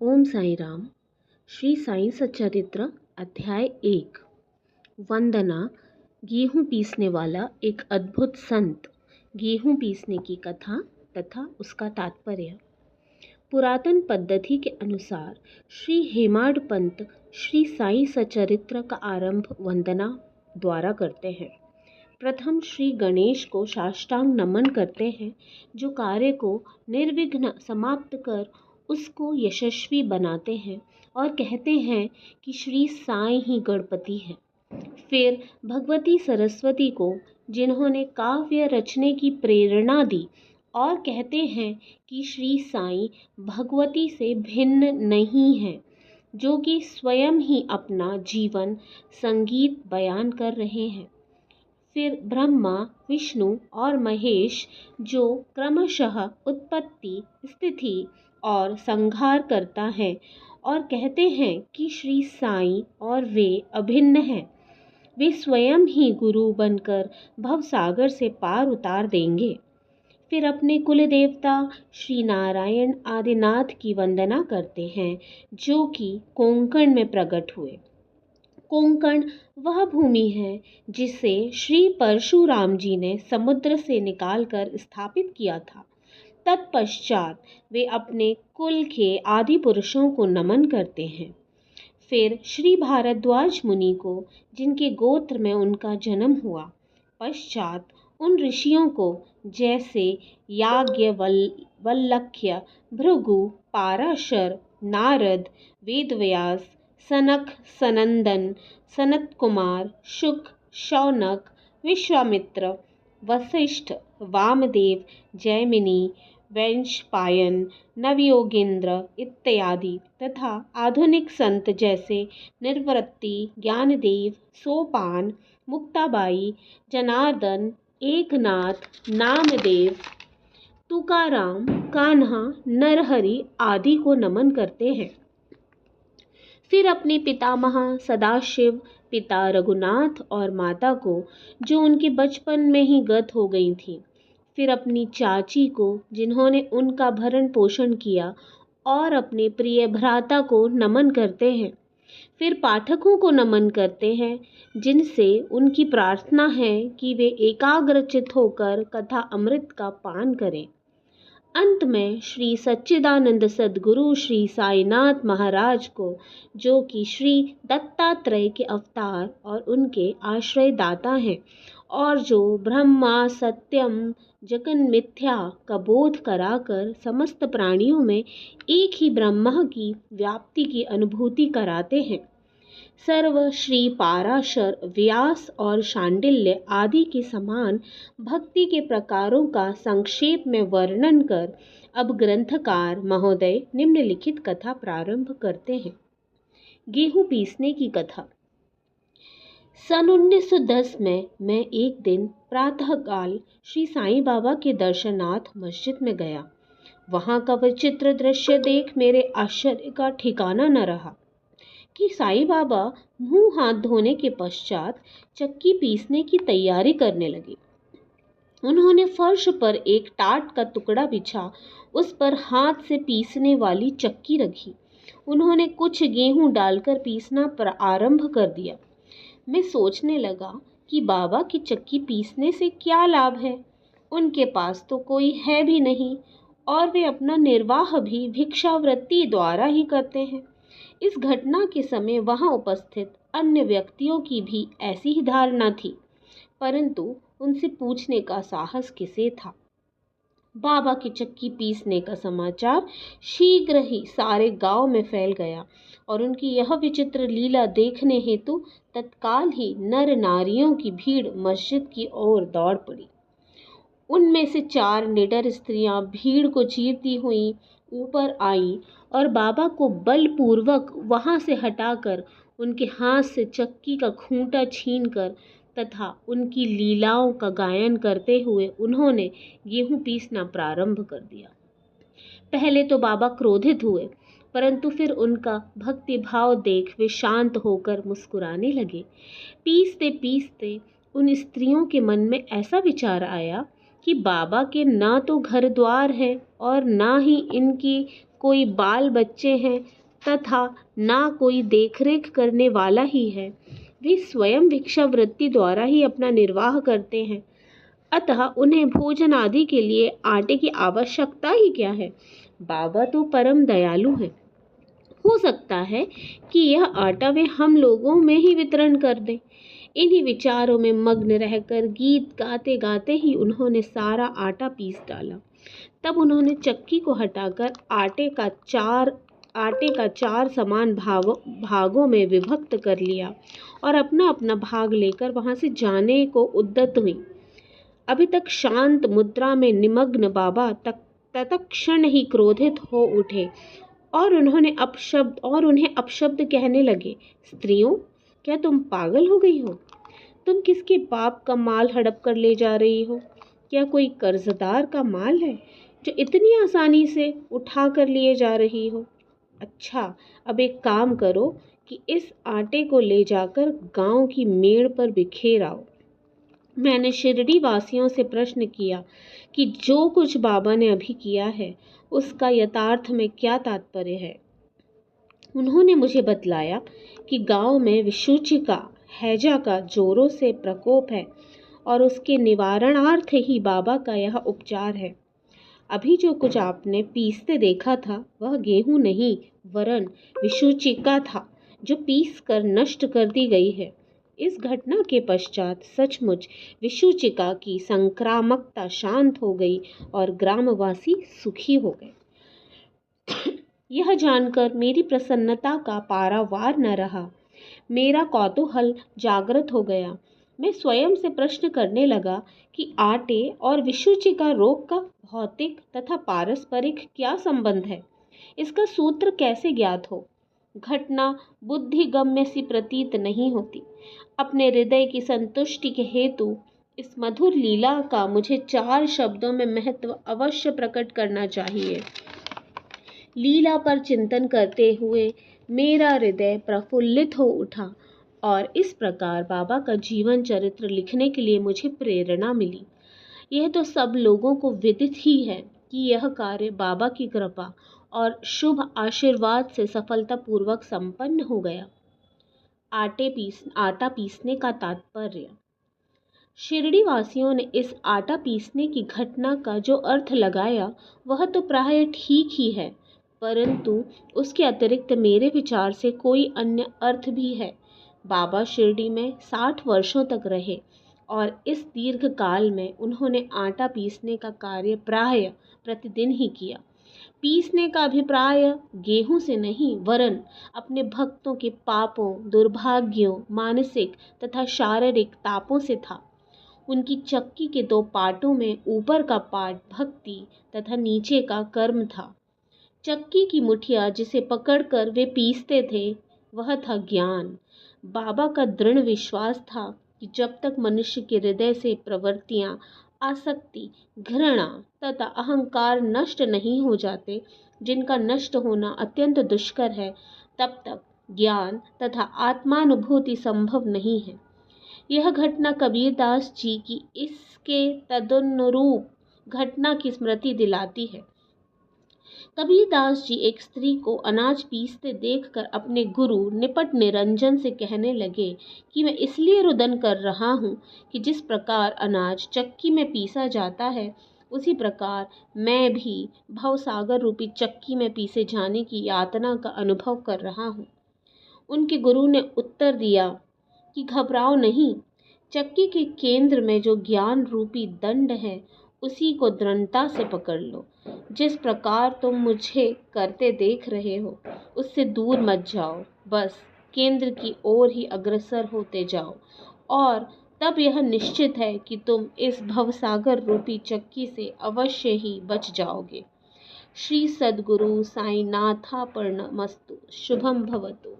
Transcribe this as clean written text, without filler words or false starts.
ओम साई राम। श्री साई सच्चरित्र अध्याय 1। वंदना। गेहूं पीसने वाला एक अद्भुत संत। गेहूं पीसने की कथा तथा उसका तात्पर्य। पुरातन पद्धति के अनुसार श्री हेमाड पंत श्री साई सच्चरित्र का आरंभ वंदना द्वारा करते हैं। प्रथम श्री गणेश को साष्टांग नमन करते हैं, जो कार्य को निर्विघ्न समाप्त कर उसको यशस्वी बनाते हैं और कहते हैं कि श्री साई ही गणपति है। फिर भगवती सरस्वती को, जिन्होंने काव्य रचने की प्रेरणा दी, और कहते हैं कि श्री साई भगवती से भिन्न नहीं है, जो कि स्वयं ही अपना जीवन संगीत बयान कर रहे हैं। फिर ब्रह्मा, विष्णु और महेश, जो क्रमशः उत्पत्ति, स्थिति और संहार करता है, और कहते हैं कि श्री साई और वे अभिन्न हैं। वे स्वयं ही गुरु बनकर भवसागर से पार उतार देंगे। फिर अपने कुल देवता श्री नारायण आदिनाथ की वंदना करते हैं, जो कि कोंकण में प्रकट हुए। कोंकण वह भूमि है जिसे श्री परशुराम जी ने समुद्र से निकालकर स्थापित किया था। तत्पश्चात वे अपने कुल के आदि पुरुषों को नमन करते हैं। फिर श्री भारद्वाज मुनि को, जिनके गोत्र में उनका जन्म हुआ। पश्चात उन ऋषियों को, जैसे याज्ञवल्क्य, भृगु, पाराशर, नारद, वेदव्यास, सनक, सनंदन, सनत कुमार, शुक, शौनक, विश्वामित्र, वशिष्ठ, वामदेव, जैमिनी, वैशंपायन, नवयोगेंद्र इत्यादि तथा आधुनिक संत जैसे निर्वृत्ति, ज्ञानदेव, सोपान, मुक्ताबाई, जनार्दन, एकनाथ, नामदेव, तुकाराम, कान्हा, नरहरि आदि को नमन करते हैं। फिर अपने पितामह सदाशिव, पिता रघुनाथ और माता को, जो उनके बचपन में ही गत हो गई थी। फिर अपनी चाची को, जिन्होंने उनका भरण पोषण किया, और अपने प्रिय भ्राता को नमन करते हैं। फिर पाठकों को नमन करते हैं, जिनसे उनकी प्रार्थना है कि वे एकाग्रचित होकर कथा अमृत का पान करें। अंत में श्री सच्चिदानंद सद्गुरु श्री साईनाथ महाराज को, जो कि श्री दत्तात्रेय के अवतार और उनके आश्रय दाता हैं, और जो ब्रह्मा सत्यम जगन मिथ्या का बोध कराकर समस्त प्राणियों में एक ही ब्रह्म की व्याप्ति की अनुभूति कराते हैं। सर्व श्री पाराशर, व्यास और शांडिल्य आदि के समान भक्ति के प्रकारों का संक्षेप में वर्णन कर अब ग्रंथकार महोदय निम्नलिखित कथा प्रारंभ करते हैं। गेहूं पीसने की कथा। सन 1910 में मैं एक दिन प्रातःकाल श्री साईं बाबा के दर्शनार्थ मस्जिद में गया। वहां का विचित्र दृश्य देख मेरे आश्चर्य का ठिकाना न रहा कि साईं बाबा मुंह हाथ धोने के पश्चात चक्की पीसने की तैयारी करने लगे। उन्होंने फर्श पर एक टाट का टुकड़ा बिछा, उस पर हाथ से पीसने वाली चक्की रखी। उन्होंने कुछ गेहूं डालकर पीसना आरंभ कर दिया। मैं सोचने लगा कि बाबा की चक्की पीसने से क्या लाभ है। उनके पास तो कोई है भी नहीं, और वे अपना निर्वाह भी भिक्षावृत्ति द्वारा ही करते हैं। इस घटना के समय वहां उपस्थित अन्य व्यक्तियों की भी ऐसी ही धारणा थी, परंतु उनसे पूछने का साहस किसे था। बाबा की चक्की पीसने का समाचार शीघ्र ही सारे गांव में फैल गया, और उनकी यह विचित्र लीला देखने हेतु तत्काल ही नर नारियों की भीड़ मस्जिद की ओर दौड़ पड़ी। उनमें से 4 निडर स्त्रियां भीड़ को चीरती हुई ऊपर आईं और बाबा को बलपूर्वक वहां से हटाकर उनके हाथ से चक्की का खूंटा छीनकर तथा उनकी लीलाओं का गायन करते हुए उन्होंने गेहूं पीसना प्रारंभ कर दिया। पहले तो बाबा क्रोधित हुए, परंतु फिर उनका भक्ति भाव देख वे शांत होकर मुस्कुराने लगे। पीसते पीसते उन स्त्रियों के मन में ऐसा विचार आया कि बाबा के ना तो घर द्वार है और ना ही इनकी कोई बाल बच्चे हैं तथा ना कोई देखरेख करने वाला ही है। वे स्वयं भिक्षावृत्ति द्वारा ही अपना निर्वाह करते हैं, अतः उन्हें भोजन आदि के लिए आटे की आवश्यकता ही क्या है। बाबा तो परम दयालु हैं। हो सकता है कि यह आटा वे हम लोगों में ही वितरण कर दें। इन्हीं विचारों में मग्न रहकर गीत गाते गाते ही उन्होंने सारा आटा पीस डाला। तब उन्होंने चक्की को हटाकर आटे का चार समान भागों में विभक्त कर लिया और अपना अपना भाग लेकर वहां से जाने को उद्यत हुई। अभी तक शांत मुद्रा में निमग्न बाबा तत्क्षण ही क्रोधित हो उठे और उन्हें अपशब्द कहने लगे। स्त्रियों, क्या तुम पागल हो गई हो? तुम किसके बाप का माल हड़प कर ले जा रही हो? क्या कोई कर्जदार का माल है जो इतनी आसानी से उठा कर लिए जा रही हो? अच्छा, अब एक काम करो कि इस आटे को ले जाकर गांव की मेड़ पर बिखेर आओ। मैंने शिरडी वासियों से प्रश्न किया कि जो कुछ बाबा ने अभी किया है उसका यथार्थ में क्या तात्पर्य है। उन्होंने मुझे बतलाया कि गांव में विषूचिका हैजा का जोरों से प्रकोप है और उसके निवारणार्थ ही बाबा का यह उपचार है। अभी जो कुछ आपने पीसते देखा था वह गेहूं नहीं वरन विषूचिका था, जो पीस कर नष्ट कर दी गई है। इस घटना के पश्चात सचमुच विषूचिका की संक्रामकता शांत हो गई और ग्रामवासी सुखी हो गए। यह जानकर मेरी प्रसन्नता का पारावार न रहा। मेरा कौतूहल जागृत हो गया। मैं स्वयं से प्रश्न करने लगा कि आटे और विषूचिका रोग का भौतिक तथा पारस्परिक क्या संबंध है। इसका सूत्र कैसे ज्ञात हो? घटना बुद्धिगम्य सी प्रतीत नहीं होती। अपने हृदय की संतुष्टि के हेतु इस मधुर लीला का मुझे 4 शब्दों में महत्व अवश्य प्रकट करना चाहिए। लीला पर चिंतन करते हुए मेरा हृदय प्रफुल्लित हो उठा और इस प्रकार बाबा का जीवन चरित्र लिखने के लिए मुझे प्रेरणा मिली। यह तो सब लोगों को विदित ही है कि यह कार्य बाबा की कृपा और शुभ आशीर्वाद से सफलतापूर्वक संपन्न हो गया। आटा पीसने का तात्पर्य। शिरडी वासियों ने इस आटा पीसने की घटना का जो अर्थ लगाया वह तो प्राय ठीक ही है, परंतु उसके अतिरिक्त मेरे विचार से कोई अन्य अर्थ भी है। बाबा शिरडी में 60 वर्षों तक रहे और इस दीर्घ काल में उन्होंने आटा पीसने का कार्य प्राय प्रतिदिन ही किया। पीसने का अभिप्राय गेहूं से नहीं वरन अपने भक्तों के पापों, दुर्भाग्यों, मानसिक तथा शारीरिक तापों से था। उनकी चक्की के 2 पार्टों में ऊपर का पार्ट भक्ति तथा नीचे का कर्म था। चक्की की मुठिया जिसे पकड़कर वे पीसते थे वह था ज्ञान। बाबा का दृढ़ विश्वास था कि जब तक मनुष्य के हृदय से प्रवृत्तियां, आसक्ति, घृणा तथा अहंकार नष्ट नहीं हो जाते, जिनका नष्ट होना अत्यंत दुष्कर है, तब तक ज्ञान तथा आत्मानुभूति संभव नहीं है। यह घटना कबीरदास जी की इसके तदनुरूप घटना की स्मृति दिलाती है। कबीरदास जी एक स्त्री को अनाज पीसते देखकर अपने गुरु निपट निरंजन से कहने लगे कि मैं इसलिए रुदन कर रहा हूँ कि जिस प्रकार अनाज चक्की में पीसा जाता है उसी प्रकार मैं भी भवसागर रूपी चक्की में पीसे जाने की यातना का अनुभव कर रहा हूँ। उनके गुरु ने उत्तर दिया कि घबराओ नहीं, चक्की के केंद्र में जो ज्ञान रूपी दंड है उसी को दृढ़ता से पकड़ लो। जिस प्रकार तुम मुझे करते देख रहे हो उससे दूर मत जाओ, बस केंद्र की ओर ही अग्रसर होते जाओ और तब यह निश्चित है कि तुम इस भवसागर रूपी चक्की से अवश्य ही बच जाओगे। श्री सद्गुरु साईनाथार्पणमस्तु। शुभम भवतु।